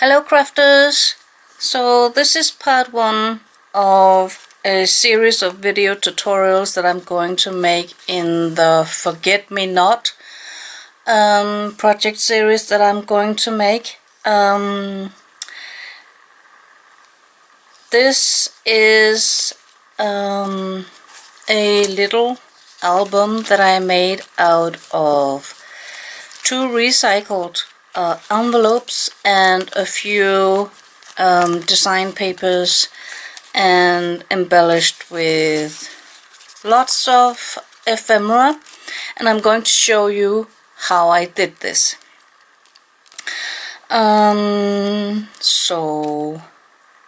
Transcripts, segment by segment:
Hello crafters! So this is part one of a series of video tutorials that I'm going to make in the Forget Me Not project series that I'm going to make. This is a little album that I made out of two recycled envelopes and a few design papers, and embellished with lots of ephemera, and I'm going to show you how I did this. So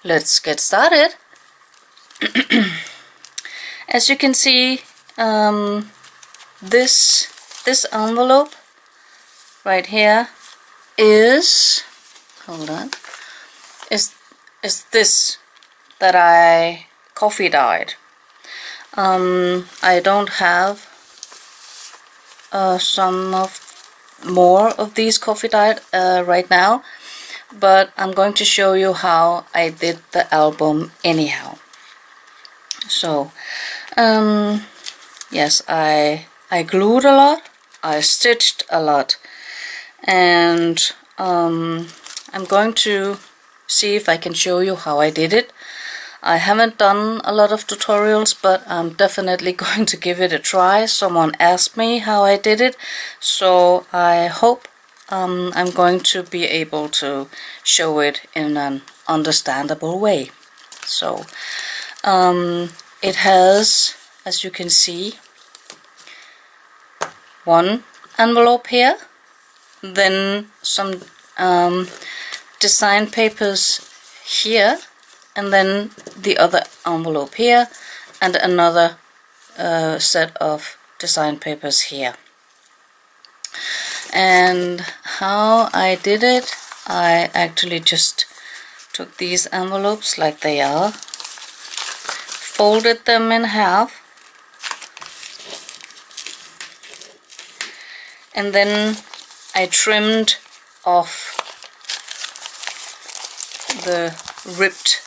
let's get started. As you can see, this envelope right here is this that I coffee dyed. I don't have some more of these coffee dyed right now, but I'm going to show you how I did the album anyhow. So yes, I glued a lot, I stitched a lot, and I'm going to see if I can show you how I did it. I haven't done a lot of tutorials, but I'm definitely going to give it a try. Someone asked me how I did it, so I hope I'm going to be able to show it in an understandable way. So it has, as you can see, one envelope here, then some design papers here, and then the other envelope here, and another set of design papers here. And how I did it, I actually just took these envelopes like they are, folded them in half, and then I trimmed off the ripped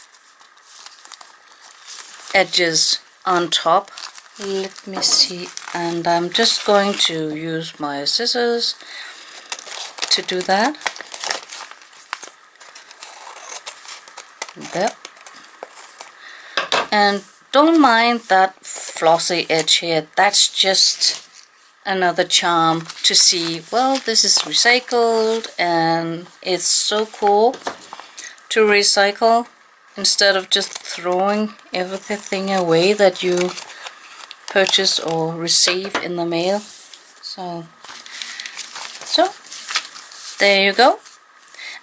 edges on top. Let me see, and I'm just going to use my scissors to do that. There. And don't mind that flossy edge here, that's just another charm to see, well, this is recycled, and it's so cool to recycle instead of just throwing everything away that you purchase or receive in the mail. So there you go.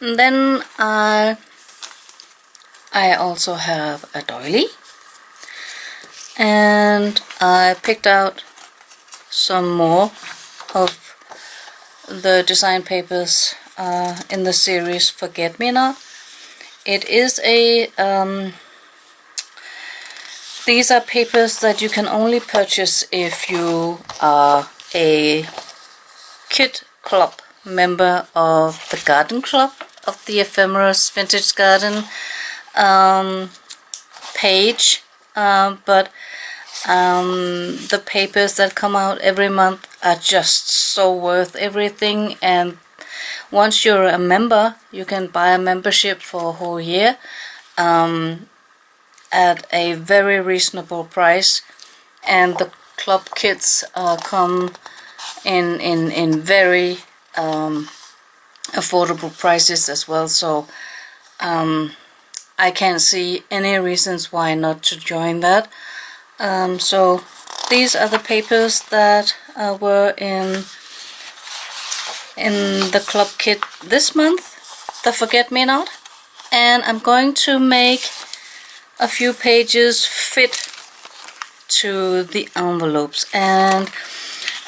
And then I also have a doily, and I picked out some more of the design papers in the series Forget Me Not. It is a these are papers that you can only purchase if you are a Kit Club member of the Garden Club of the Ephemeris Vintage Garden page, but the papers that come out every month are just so worth everything, and once you're a member, you can buy a membership for a whole year at a very reasonable price, and the club kits come in very affordable prices as well. So I can't see any reasons why not to join that. So these are the papers that were in the club kit this month, the Forget Me Not, and I'm going to make a few pages fit to the envelopes, and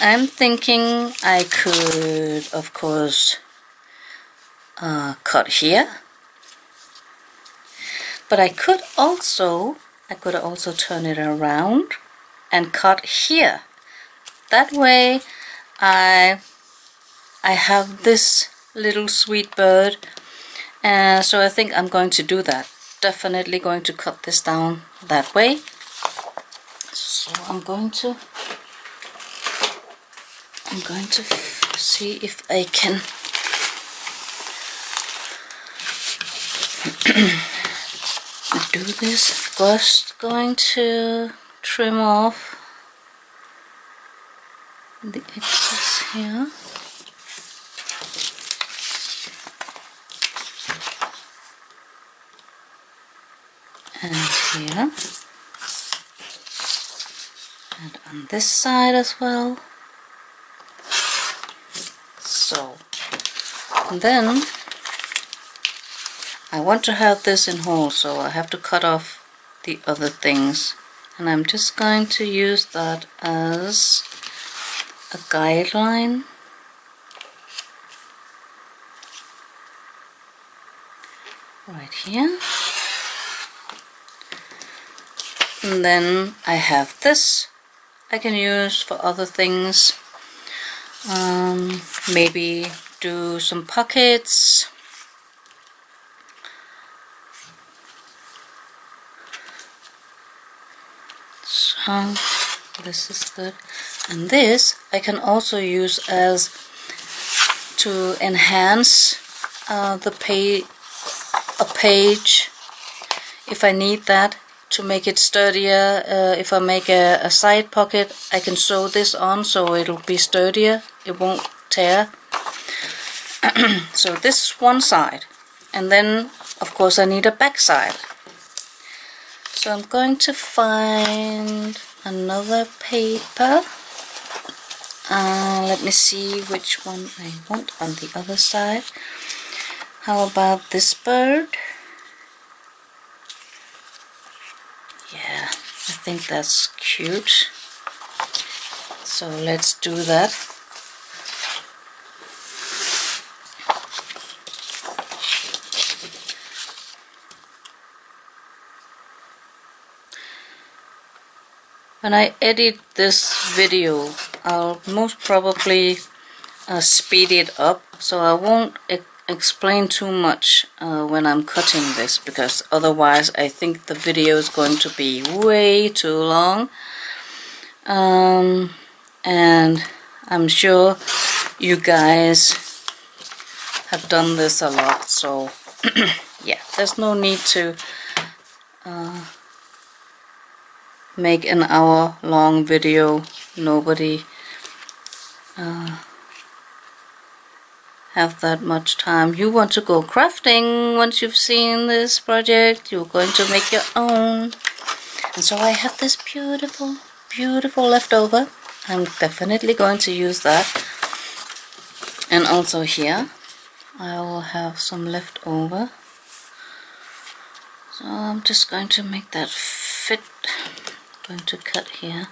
I'm thinking I could, of course, cut here, but I could also turn it around and cut here. That way I have this little sweet bird, So I think I'm going to do that. Definitely going to cut this down that way. So I'm going to see if I can do this. First, going to trim off the excess here. And here. And on this side as well. So, and then I want to have this in whole, so I have to cut off the other things. And I'm just going to use that as a guideline. Right here. And then I have this I can use for other things. Maybe do some pockets. So this is good. And this I can also use as to enhance a page if I need that, to make it sturdier. If I make a side pocket, I can sew this on so it'll be sturdier, it won't tear. So this is one side, and then of course I need a back side. So I'm going to find another paper. Let me see which one I want on the other side. How about this bird? Yeah, I think that's cute. So let's do that. When I edit this video, I'll most probably speed it up, so I won't explain too much when I'm cutting this, because otherwise I think the video is going to be way too long. And I'm sure you guys have done this a lot, so yeah, there's no need to make an hour-long video. Nobody have that much time. You want to go crafting once you've seen this project. You're going to make your own. And so I have this beautiful, beautiful leftover. I'm definitely going to use that. And also here, I will have some left over. So I'm just going to make that fit. I'm going to cut here.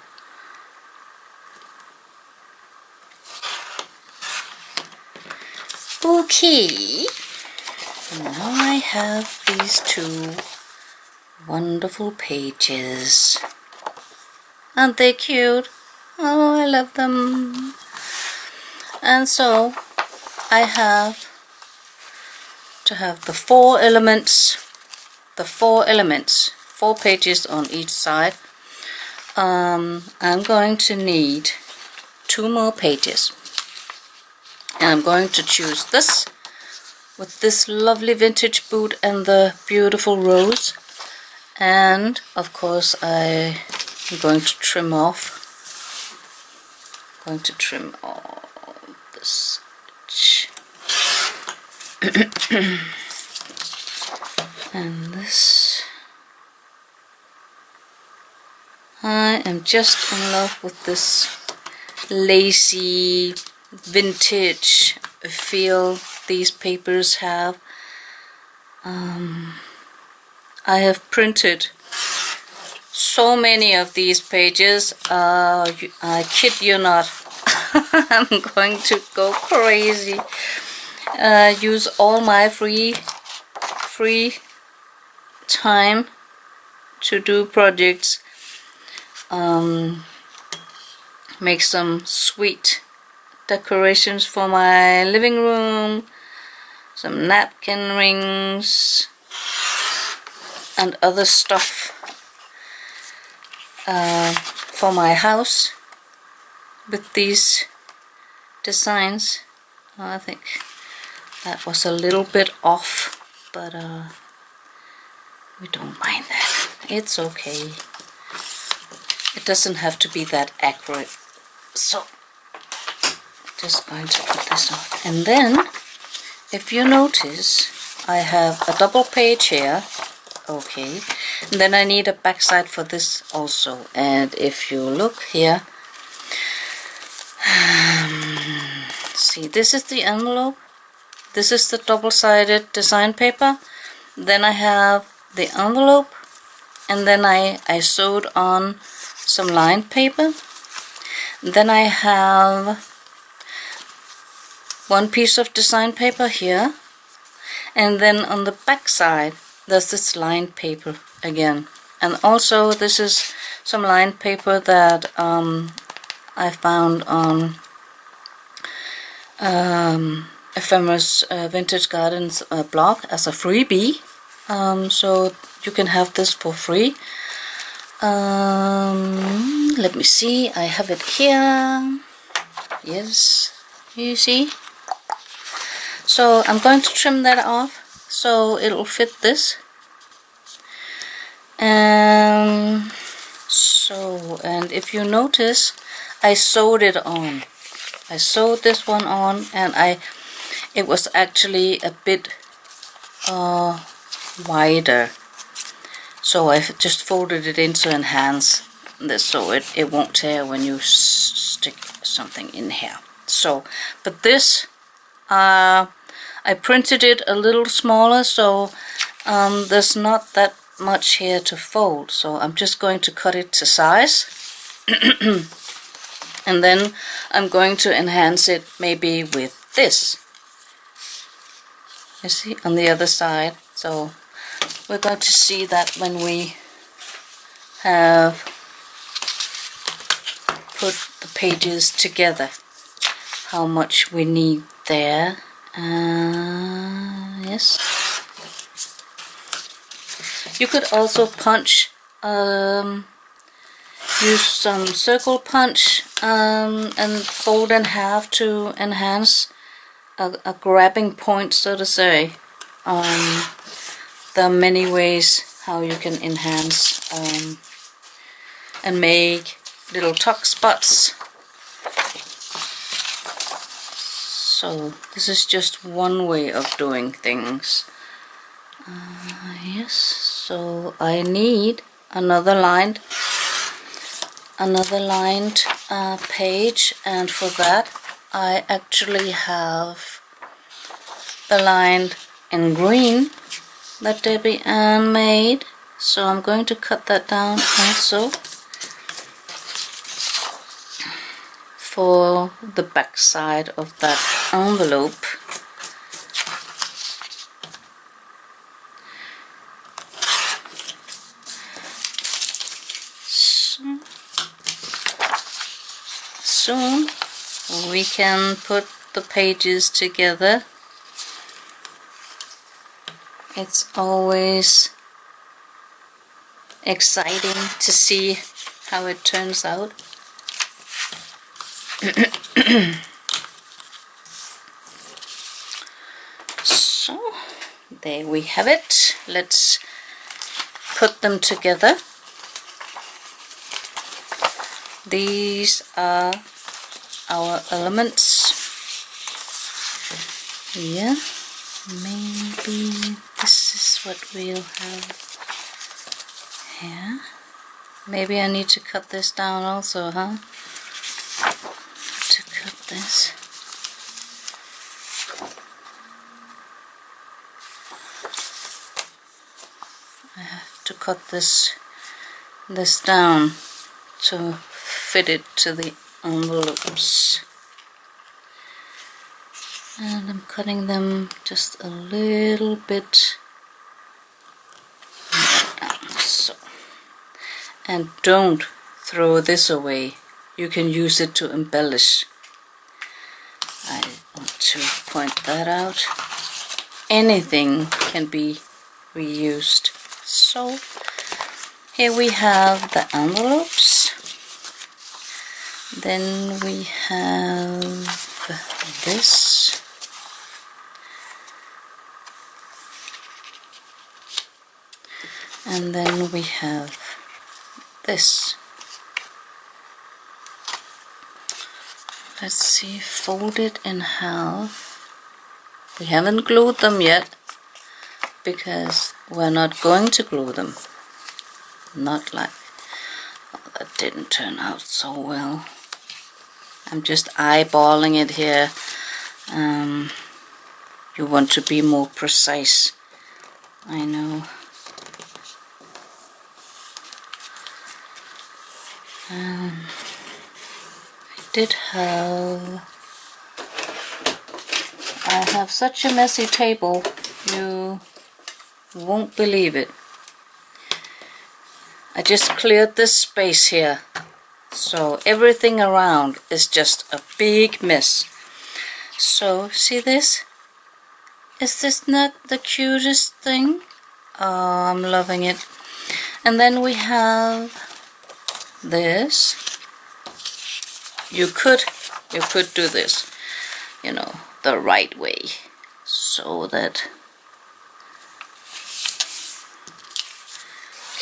Okay, now I have these two wonderful pages. Aren't they cute? Oh, I love them. And so I have to have the four pages on each side. I'm going to need 2 more pages. And I'm going to choose this with this lovely vintage boot and the beautiful rose. And of course I'm going to trim off. I'm going to trim all this. And this. I am just in love with this lacy vintage feel these papers have. I have printed so many of these pages. I kid you not. I'm going to go crazy. Use all my free time to do projects. Make some sweet decorations for my living room. some napkin rings and other stuff for my house with these designs. I think that was a little bit off, but we don't mind that. It's okay. It doesn't have to be that accurate. So just going to put this on. And then if you notice, I have a double page here. Okay, and then I need a backside for this also. And if you look here, see, this is the envelope, this is the double-sided design paper, then I have the envelope, and then I sewed on some lined paper. Then I have one piece of design paper here, and then on the back side there's this lined paper again. And also this is some lined paper that I found on Ephemeris Vintage Gardens blog as a freebie, so you can have this for free. Let me see, I have it here. Yes, you see. So I'm going to trim that off so it'll fit this. And if you notice, I sewed it on. I sewed this one on, and it was actually a bit wider. So I just folded it in to enhance this, so it won't tear when you stick something in here. So, but this, I printed it a little smaller, so there's not that much here to fold. So I'm just going to cut it to size. And then I'm going to enhance it maybe with this. You see, on the other side. So we're going to see that when we have put the pages together, how much we need there. Yes. You could also punch, use some circle punch and fold in half to enhance a grabbing point, so to say. There are many ways how you can enhance and make little tuck spots. So this is just one way of doing things. Yes, so I need another lined page, and for that I actually have the lined in green that Debbie Ann made, so I'm going to cut that down also for the back side of that envelope. So soon we can put the pages together. It's always exciting to see how it turns out. So there we have it. Let's put them together. These are our elements. Yeah, maybe this is what we'll have here. Maybe I need to cut this down also, huh? To cut this. I have to cut this down to fit it to the envelopes. And I'm cutting them just a little bit. So. And don't throw this away. You can use it to embellish. I want to point that out. anything can be reused. So here we have the envelopes. Then we have this. And then we have this. Let's see, fold it in half. We haven't glued them yet because we're not going to glue them. Not like, oh, that didn't turn out so well. I'm just eyeballing it here. You want to be more precise. I know. I have such a messy table, you won't believe it. I just cleared this space here, so everything around is just a big mess. So see this? Is this not the cutest thing? Oh, I'm loving it. And then we have this. You could do this, you know, the right way, so that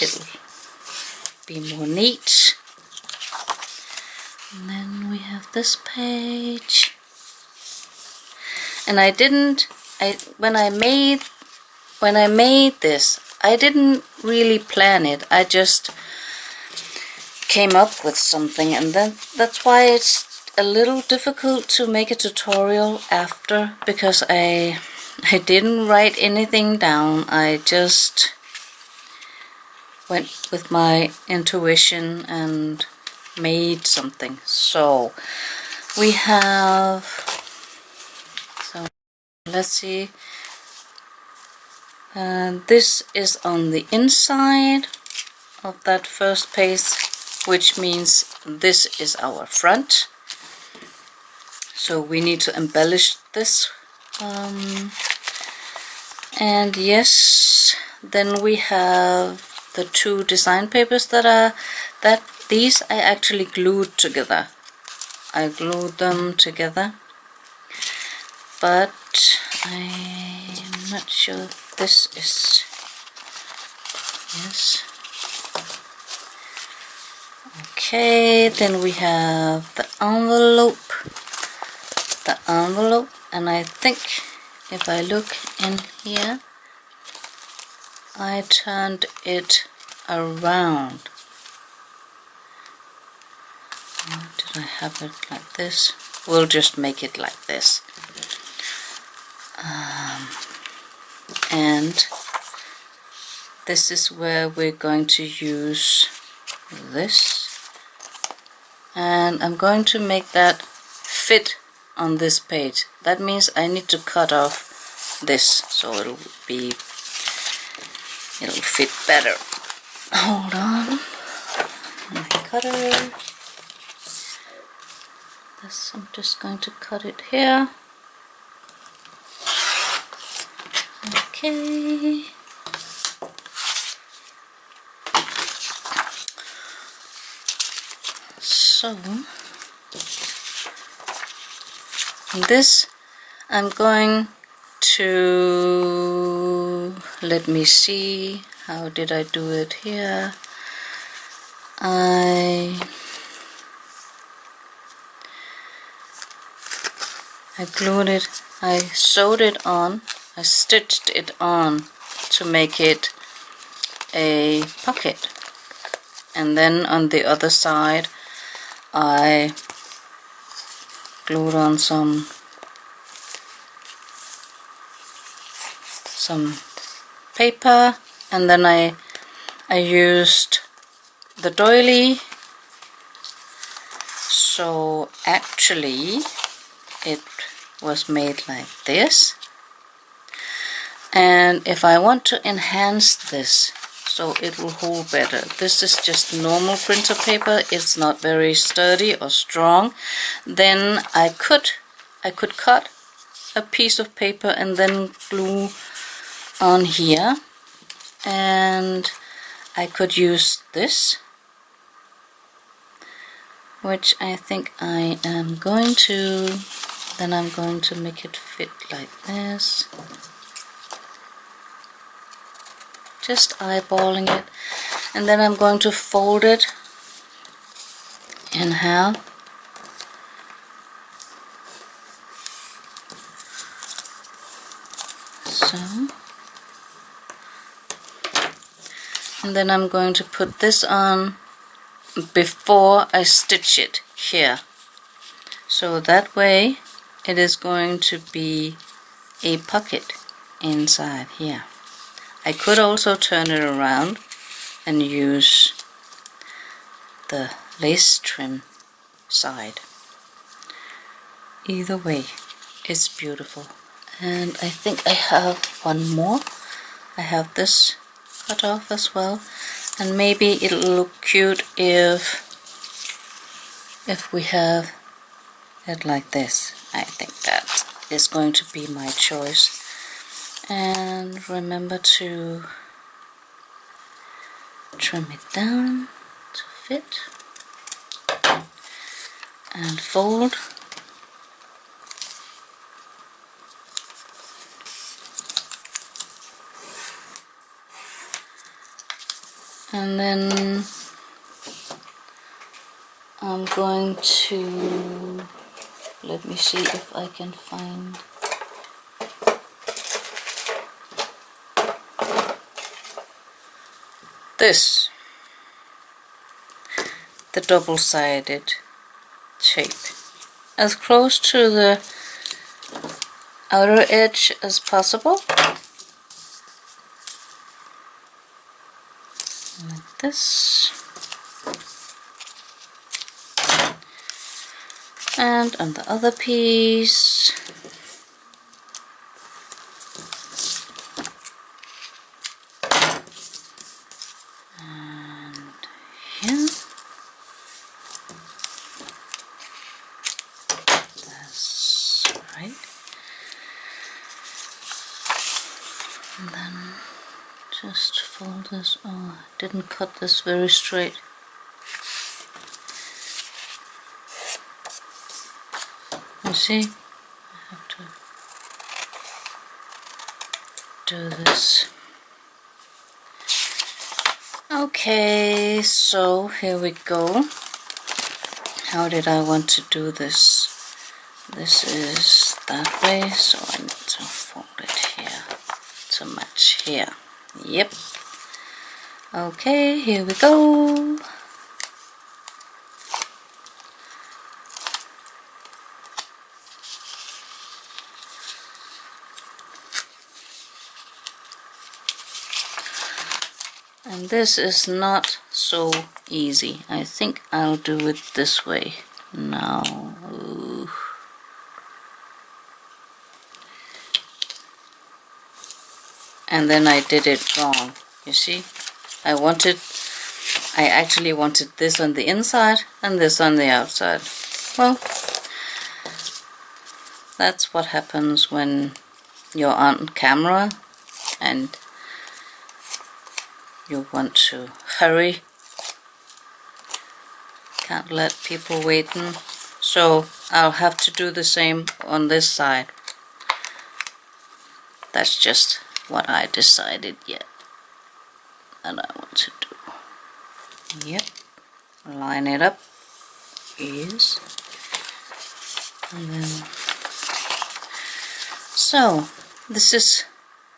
it'll be more neat. And then we have this page. And when I made this, I didn't really plan it. I just came up with something, and then that's why it's a little difficult to make a tutorial after, because I didn't write anything down. I just went with my intuition and made something. So we have, so let's see, this is on the inside of that first page, which means this is our front. So we need to embellish this. And yes, then we have the two design papers these I actually glued together. I glued them together, but I'm not sure this is, yes. Okay, then we have the envelope, and I think if I look in here, I turned it around. Did I have it like this? We'll just make it like this. And this is where we're going to use this. And I'm going to make that fit on this page. That means I need to cut off this so it'll fit better. Hold on. My cutter. This, I'm just going to cut it here. Okay. So this I'm going to, let me see, how did I do it here? I glued it, I sewed it on, I stitched it on to make it a pocket. And then on the other side I glued on some paper, and then I used the doily. So actually it was made like this, and if I want to enhance this so it will hold better, this is just normal printer paper, it's not very sturdy or strong, then I could cut a piece of paper and then glue on here, and I could use this, which I think I am going to. Then I'm going to make it fit like this, just eyeballing it, and then I'm going to fold it in half. So, and then I'm going to put this on before I stitch it here, so that way it is going to be a pocket inside here. I could also turn it around and use the lace trim side. Either way, it's beautiful. And I think I have one more. I have this cut off as well, and maybe it'll look cute if we have it like this. I think that is going to be my choice. And remember to trim it down to fit and fold. And then I'm going to, let me see if I can find this, the double-sided tape, as close to the outer edge as possible, like this. And on the other piece, and here, that's right. And then just fold this. Oh, I didn't cut this very straight. You see, I have to do this. Okay, so here we go. How did I want to do this? This is that way, so I need to fold it here to match here. Yep. Okay, here we go. And this is not so easy. I think I'll do it this way now. Ooh. And then I did it wrong. You see? I actually wanted this on the inside and this on the outside. Well, that's what happens when you're on camera and you want to hurry. Can't let people waiting. So I'll have to do the same on this side. That's just what I decided yet that I want to do. Yep. Line it up. Yes. And then, so this is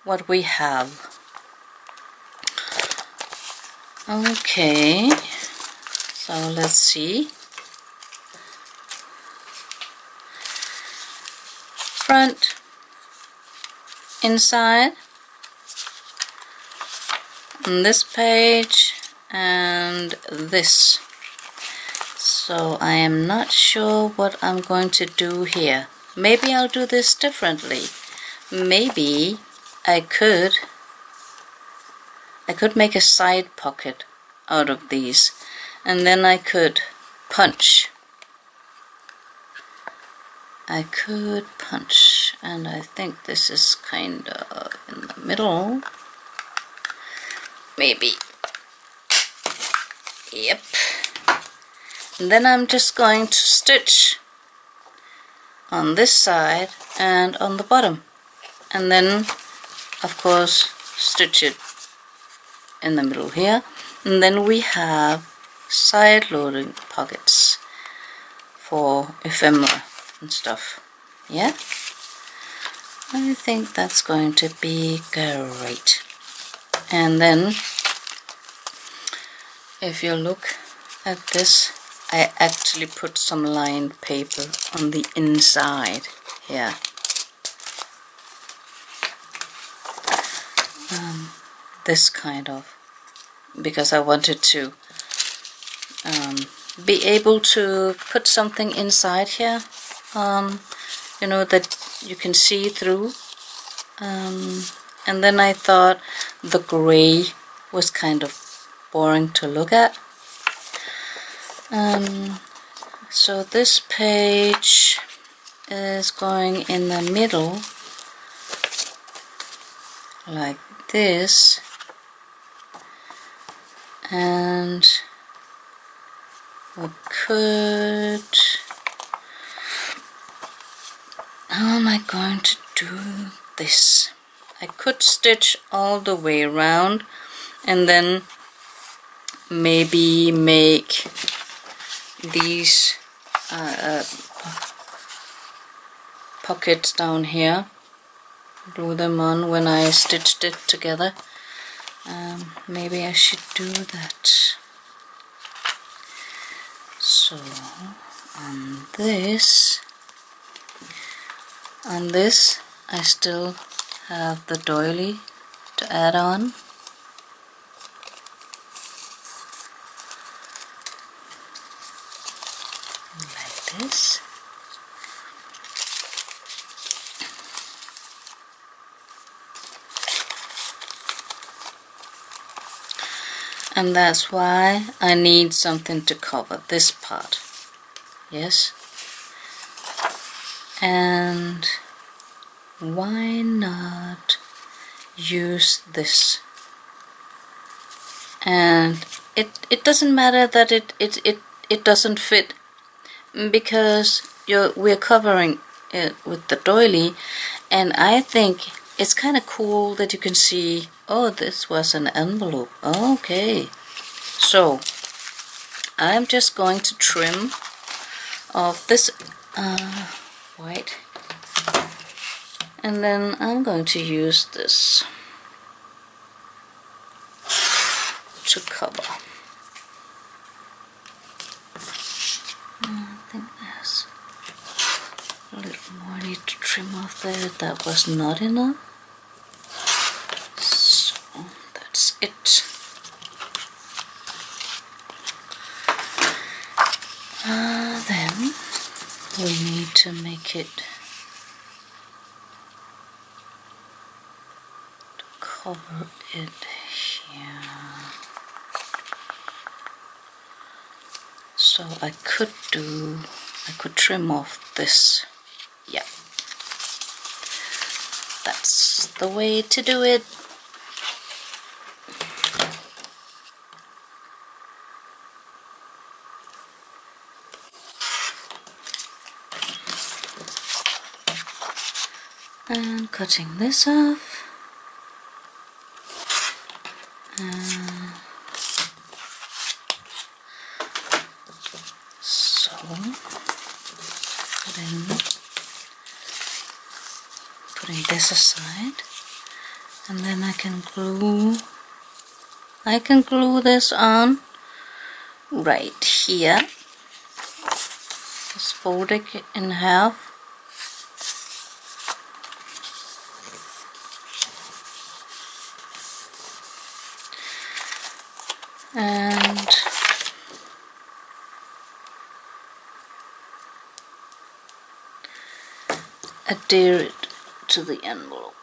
what we have. Okay, so let's see. Front, inside, on this page, and this. So I am not sure what I'm going to do here. Maybe I'll do this differently. Maybe I could make a side pocket out of these, and then I could punch. and I think this is kind of in the middle, maybe. Yep. And then I'm just going to stitch on this side and on the bottom, and then of course stitch it in the middle here, and then we have side loading pockets for ephemera and stuff. Yeah, I think that's going to be great. And then if you look at this, I actually put some lined paper on the inside here. This kind of, because I wanted to be able to put something inside here, you know, that you can see through. And then I thought the gray was kind of boring to look at. So this page is going in the middle like this, and we could, how am I going to do this? I could stitch all the way around and then maybe make these pockets down here, glue them on when I stitched it together. Maybe I should do that. So on this I still have the doily to add on. Like this. And that's why I need something to cover this part. Yes. And why not use this? And it doesn't matter that it doesn't fit, because we're covering it with the doily, and I think it's kind of cool that you can see, oh, this was an envelope. Okay, so I'm just going to trim off this white, and then I'm going to use this to cover. I think there's a little more I need to trim off there. That was not enough. So that's it. Then we need to make it to cover it here. So I could trim off this. Yeah, that's the way to do it. And cutting this off. So putting this aside, and then I can glue this on right here. Just fold it in half. And adhere it to the envelope.